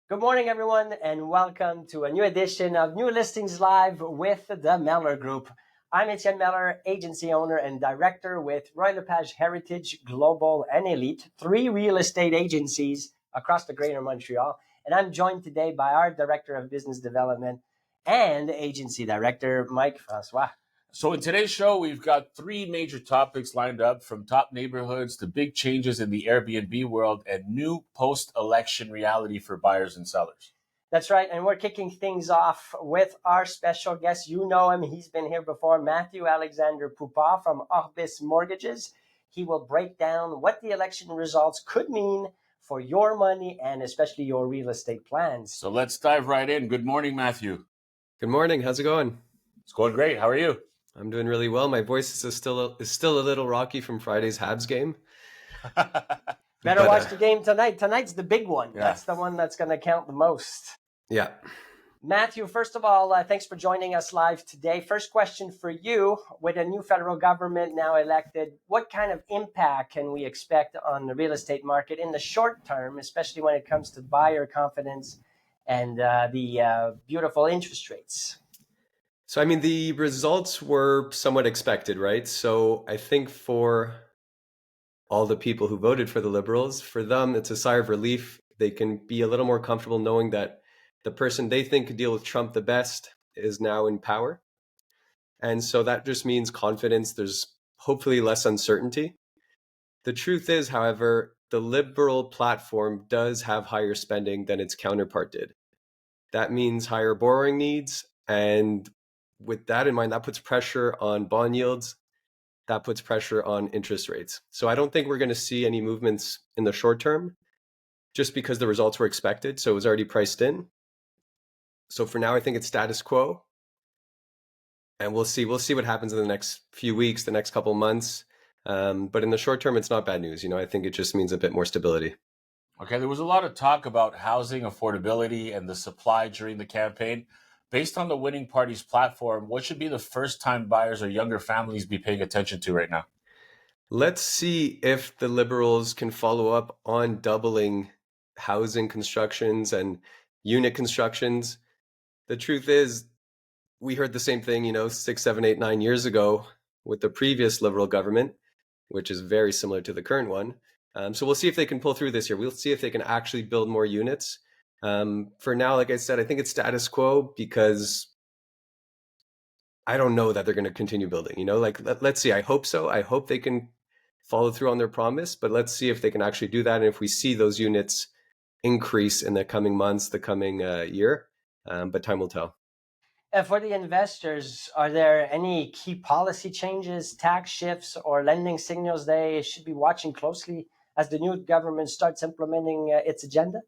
Good morning, everyone, and welcome to a new edition of New Listings Live with the Mellor Group. I'm Etienne Mellor, agency owner and director with Roy Lepage Heritage, Global, and Elite, three real estate agencies across the greater Montreal. And I'm joined today by our Director of Business Development and Agency Director, Mike François. So in today's show, we've got three major topics lined up, from top neighborhoods to big changes in the Airbnb world and new post-election reality for buyers and sellers. That's right, and we're kicking things off with our special guest. You know him, he's been here before, Mathieu Poupart from Orbis Mortgages. He will break down what the election results could mean for your money and especially your real estate plans. So let's dive right in. Good morning, Mathieu. Good morning. How's it going? It's going great. How are you? I'm doing really well. My voice is still a little rocky from Friday's Habs game. Better watch the game tonight. Tonight's the big one. Yeah. That's the one that's going to count the most. Yeah. Mathieu, first of all, thanks for joining us live today. First question for you. With a new federal government now elected, what kind of impact can we expect on the real estate market in the short term, especially when it comes to buyer confidence and the beautiful interest rates? So, I mean, the results were somewhat expected, right? So I think for all the people who voted for the Liberals, for them, it's a sigh of relief. They can be a little more comfortable knowing that the person they think could deal with Trump the best is now in power. And so that just means confidence. There's hopefully less uncertainty. The truth is, however, the Liberal platform does have higher spending than its counterpart did. That means higher borrowing needs. And with that in mind, that puts pressure on bond yields. That puts pressure on interest rates. So I don't think we're going to see any movements in the short term just because the results were expected. So it was already priced in. So for now, I think it's status quo. And we'll see what happens in the next few weeks, the next couple months. But in the short term, it's not bad news. I think it just means a bit more stability. Okay, there was a lot of talk about housing affordability and the supply during the campaign. Based on the winning party's platform, what should be the first-time buyers or younger families be paying attention to right now? Let's see if the Liberals can follow up on doubling housing constructions and unit constructions. The truth is, we heard the same thing, 6, 7, 8, 9 years ago with the previous Liberal government, which is very similar to the current one. So we'll see if they can pull through this year. We'll see if they can actually build more units. For now, like I said, I think it's status quo because I don't know that they're going to continue building. Let's see. I hope so. I hope they can follow through on their promise, but let's see if they can actually do that. And if we see those units increase in the coming months, the coming year, but time will tell. For the investors, are there any key policy changes, tax shifts, or lending signals they should be watching closely as the new government starts implementing its agenda?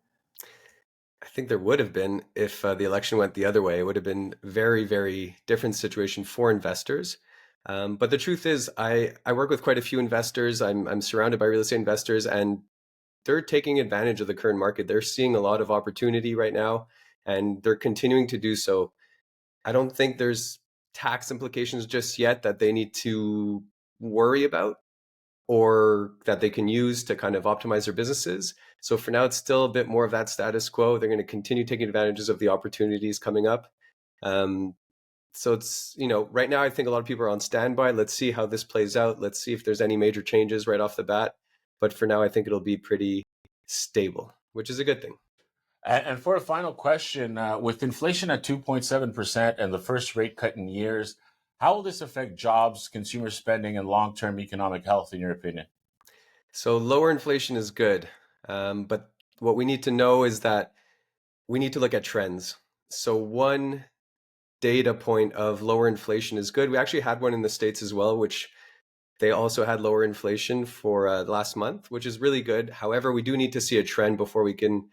I think there would have been if the election went the other way. It would have been very, very different situation for investors. But the truth is, I work with quite a few investors. I'm surrounded by real estate investors, and they're taking advantage of the current market. They're seeing a lot of opportunity right now, and they're continuing to do so. I don't think there's tax implications just yet that they need to worry about or that they can use to kind of optimize their businesses. So for now, it's still a bit more of that status quo. They're going to continue taking advantages of the opportunities coming up. So it's, right now, I think a lot of people are on standby. Let's see how this plays out. Let's see if there's any major changes right off the bat. But for now, I think it'll be pretty stable, which is a good thing. And for a final question, with inflation at 2.7% and the first rate cut in years, how will this affect jobs, consumer spending, and long-term economic health, in your opinion? So lower inflation is good. But what we need to know is that we need to look at trends. So one data point of lower inflation is good. We actually had one in the States as well, which they also had lower inflation for last month, which is really good. However, we do need to see a trend before we can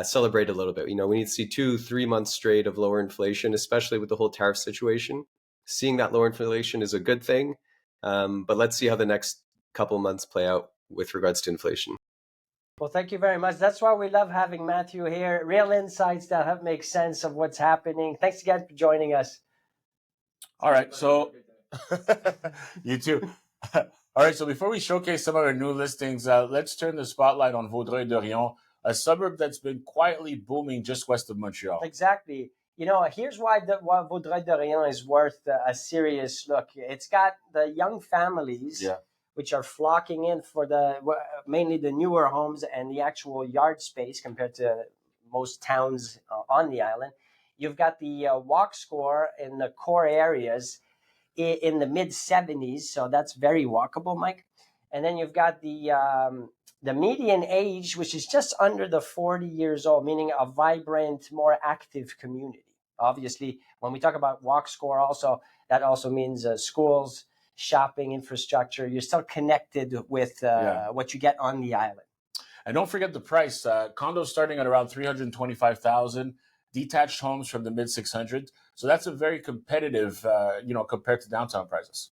celebrate a little bit. We need to see 2-3 months straight of lower inflation, especially with the whole tariff situation. Seeing that lower inflation is a good thing, but let's see how the next couple months play out with regards to inflation. Well, thank you very much. That's why we love having Mathieu here. Real insights that help make sense of what's happening. Thanks again for joining us. All right, so you too. All right, so before we showcase some of our new listings, let's turn the spotlight on Vaudreuil-Dorion, a suburb that's been quietly booming just west of Montreal. Exactly. Here's why Vaudreuil-Dorion is worth a serious look. It's got the young families, which are flocking in for mainly the newer homes and the actual yard space compared to most towns on the island. You've got the walk score in the core areas in the mid 70s, so that's very walkable, Mike. And then you've got the median age, which is just under the 40 years old, meaning a vibrant, more active community. Obviously, when we talk about walk score, that also means schools, shopping, infrastructure. You're still connected with what you get on the island. And don't forget the price. Condos starting at around $325,000. Detached homes from the mid 600s. So that's a very competitive, compared to downtown prices.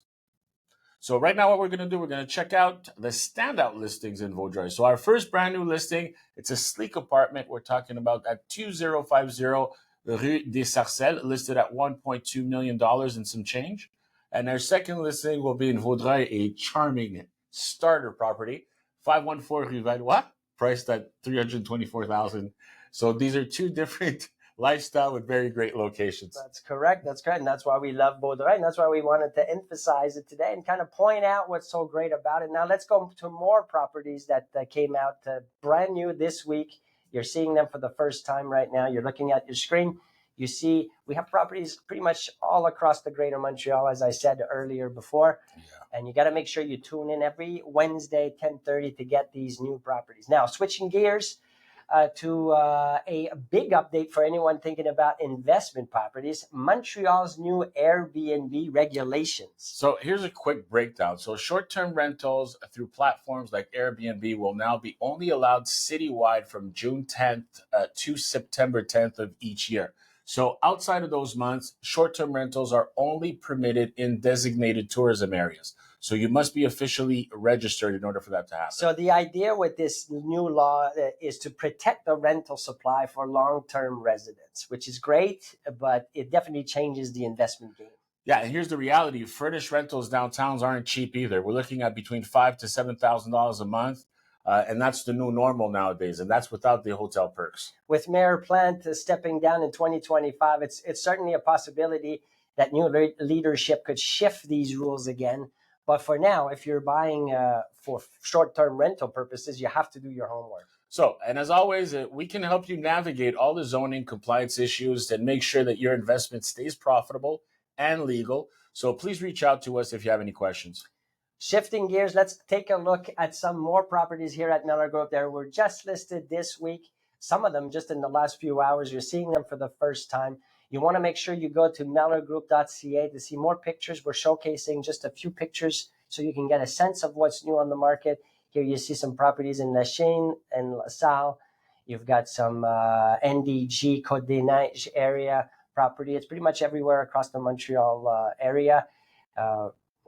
So right now what we're going to do, we're going to check out the standout listings in Vaudreuil. So our first brand new listing, it's a sleek apartment. We're talking about at 2050 Rue des Sarcelles, listed at $1.2 million and some change. And our second listing will be in Vaudreuil, a charming starter property, 514 Rue Valois, priced at $324,000. So these are two different lifestyle with very great locations. That's correct. And that's why we love Vaudreuil. And that's why we wanted to emphasize it today and kind of point out what's so great about it. Now let's go to more properties that came out brand new this week. You're seeing them for the first time right now. You're looking at your screen. You see we have properties pretty much all across the greater Montreal, as I said earlier before. Yeah. And you got to make sure you tune in every Wednesday, 10:30 to get these new properties. Now, switching gears to a big update for anyone thinking about investment properties, Montreal's new Airbnb regulations. So here's a quick breakdown. So short-term rentals through platforms like Airbnb will now be only allowed citywide from June 10th to September 10th of each year. So outside of those months, short-term rentals are only permitted in designated tourism areas. So you must be officially registered in order for that to happen. So the idea with this new law is to protect the rental supply for long-term residents, which is great, but it definitely changes the investment game. Yeah, and here's the reality. Furnished rentals downtowns aren't cheap either. We're looking at between $5,000 to $7,000 a month. And that's the new normal nowadays, and that's without the hotel perks. With Mayor Plante stepping down in 2025, it's certainly a possibility that new leadership could shift these rules again. But for now, if you're buying for short-term rental purposes, you have to do your homework. So, and as always, we can help you navigate all the zoning compliance issues and make sure that your investment stays profitable and legal. So please reach out to us if you have any questions. Shifting gears, let's take a look at some more properties here at Mellor Group. They were just listed this week. Some of them just in the last few hours. You're seeing them for the first time. You want to make sure you go to mellorgroup.ca to see more pictures. We're showcasing just a few pictures so you can get a sense of what's new on the market. Here you see some properties in Lachine and La Salle. You've got some NDG, Côte des Neiges area property. It's pretty much everywhere across the Montreal area.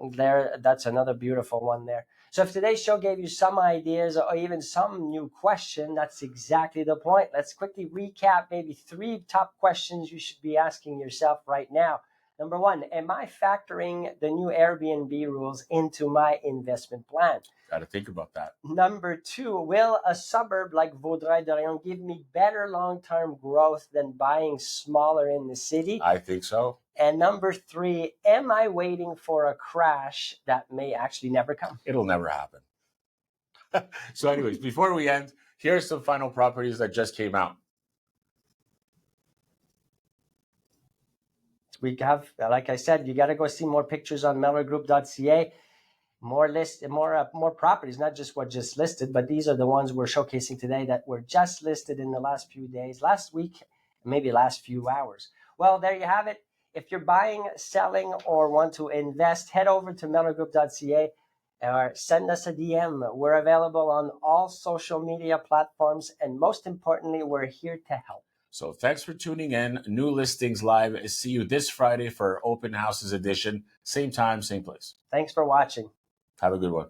That's another beautiful one there. So if today's show gave you some ideas or even some new question, that's exactly the point. Let's quickly recap maybe 3 top questions you should be asking yourself right now. Number 1, am I factoring the new Airbnb rules into my investment plan? Got to think about that. Number 2, will a suburb like Vaudreuil-Dorion give me better long-term growth than buying smaller in the city? I think so. And number 3, am I waiting for a crash that may actually never come? It'll never happen. So anyways, before we end, here's some final properties that just came out. We have, like I said, you got to go see more pictures on mellorgroup.ca. More properties, not just what just listed, but these are the ones we're showcasing today that were just listed in the last few days, last week, maybe last few hours. Well, there you have it. If you're buying, selling, or want to invest, head over to mellorgroup.ca or send us a DM. We're available on all social media platforms, and most importantly, we're here to help. So thanks for tuning in. New Listings Live. See you this Friday for Open Houses edition. Same time, same place. Thanks for watching. Have a good one.